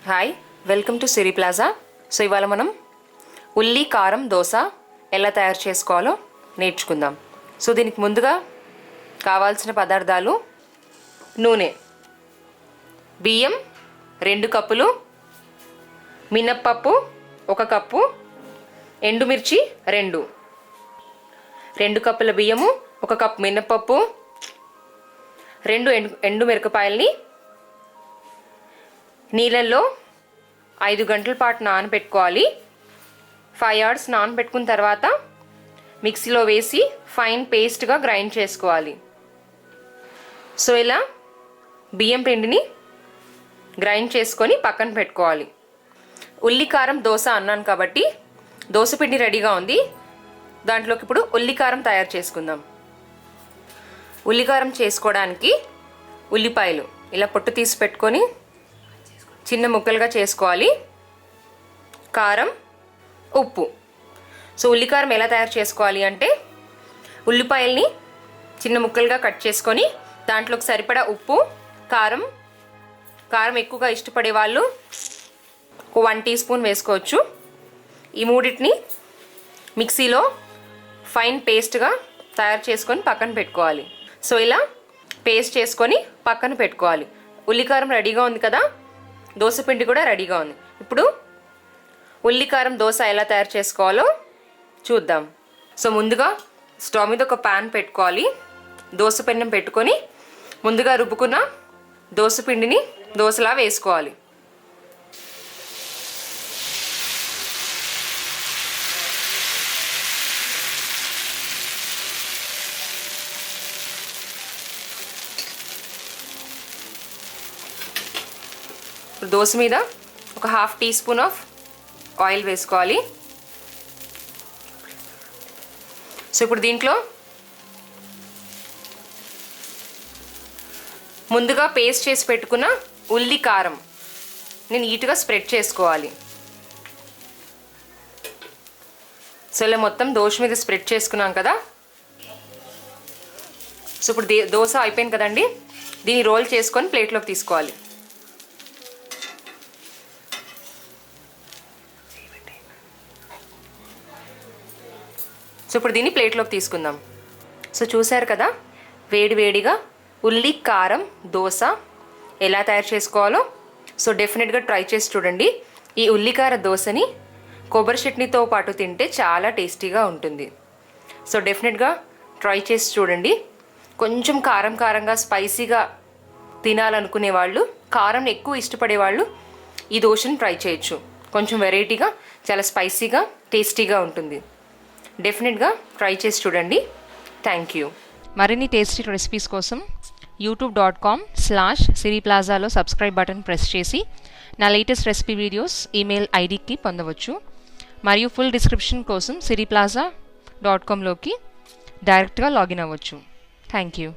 Hi, welcome to Siri plaza. So ఇవాళ మనం ఉల్లి కారం దోశ ఎలా తయారు చేసుకోవాలో నేర్చుకుందాం. సో దీనికి ముందుగా కావాల్సిన పదార్థాలు: నూనె, బియ్యం 2 కప్పులు, మినప్పప్పు 1 కప్పు, ఎండుమిర్చి 2 కప్పుల బియ్యము, 1 కప్పు మినప్పప్పు, 2 ఎండు మిరపకాయల్ని నీళ్ళల్లో 5 గంటల పాటు నానబెట్టుకోవాలి. 5 hours నానబెట్టుకున్న తర్వాత మిక్సీలో వేసి ఫైన్ పేస్ట్గా గ్రైండ్ చేసుకోవాలి. సో ఇలా బియ్యం పిండిని గ్రైండ్ చేసుకొని పక్కన పెట్టుకోవాలి. ఉల్లి కారం దోశ అన్నాను కాబట్టి దోశ పిండి రెడీగా ఉంది. దాంట్లోకి ఇప్పుడు ఉల్లి కారం తయారు చేసుకుందాం. ఉల్లి కారం చేసుకోవడానికి ఉల్లిపాయలు ఇలా పొట్టు తీసి పెట్టుకొని చిన్న ముక్కలుగా చేసుకోవాలి. కారం, ఉప్పు. సో ఉల్లికారం ఎలా తయారు చేసుకోవాలి అంటే, ఉల్లిపాయల్ని చిన్న ముక్కలుగా కట్ చేసుకొని దాంట్లోకి సరిపడా ఉప్పు, కారం ఎక్కువగా ఇష్టపడే వాళ్ళు 1 టీ స్పూన్ వేసుకోవచ్చు. ఈ మూడింటిని మిక్సీలో ఫైన్ పేస్ట్గా తయారు చేసుకొని పక్కన పెట్టుకోవాలి. సో ఇలా పేస్ట్ చేసుకొని పక్కన పెట్టుకోవాలి. ఉల్లికారం రెడీగా ఉంది కదా, దోశ పిండి కూడా రెడీగా ఉంది. ఇప్పుడు ఉల్లికారం దోశ ఎలా తయారు చేసుకోవాలో చూద్దాం. సో ముందుగా స్టవ్ మీద ఒక ప్యాన్ పెట్టుకోవాలి. దోశ పెన్నం పెట్టుకొని ముందుగా రుబ్బుకున్న దోశ పిండిని దోశలా వేసుకోవాలి. దోశ మీద ఒక 1/2 టీ స్పూన్ ఆఫ్ ఆయిల్ వేసుకోవాలి. సో ఇప్పుడు దీంట్లో ముందుగా పేస్ట్ చేసి పెట్టుకున్న ఉల్లి కారం నీట్గా స్ప్రెడ్ చేసుకోవాలి. సో ఇలా మొత్తం దోశ మీద స్ప్రెడ్ చేసుకున్నాం కదా. సో ఇప్పుడు దోశ అయిపోయింది కదండి, దీన్ని రోల్ చేసుకొని ప్లేట్లోకి తీసుకోవాలి. సో ఇప్పుడు దీన్ని ప్లేట్లోకి తీసుకుందాం. సో చూసారు కదా, వేడివేడిగా ఉల్లి కారం దోశ ఎలా తయారు చేసుకోవాలో. సో డెఫినెట్గా ట్రై చేసి చూడండి. ఈ ఉల్లికార దోశని కొబ్బరి చట్నీతో పాటు తింటే చాలా టేస్టీగా ఉంటుంది. సో డెఫినెట్గా ట్రై చేసి చూడండి. కొంచెం కారంగా స్పైసీగా తినాలనుకునే వాళ్ళు, కారం ఎక్కువ ఇష్టపడే వాళ్ళు ఈ దోశని ట్రై చేయొచ్చు. కొంచెం వెరైటీగా, చాలా స్పైసీగా, టేస్టీగా ఉంటుంది. డెఫినెట్గా ట్రై చేసి చూడండి. Thank you. మరిన్ని టేస్టీ రెసిపీస్ కోసం youtube.com/siriplazaలో సబ్స్క్రైబ్ బటన్ ప్రెస్ చేసి నా లేటెస్ట్ రెసిపీ వీడియోస్ ఈమెయిల్ ఐడికి పొందవచ్చు. మరియు ఫుల్ డిస్క్రిప్షన్ కోసం siriplaza.comలోకి డైరెక్ట్గా లాగిన్ అవ్వచ్చు. Thank you.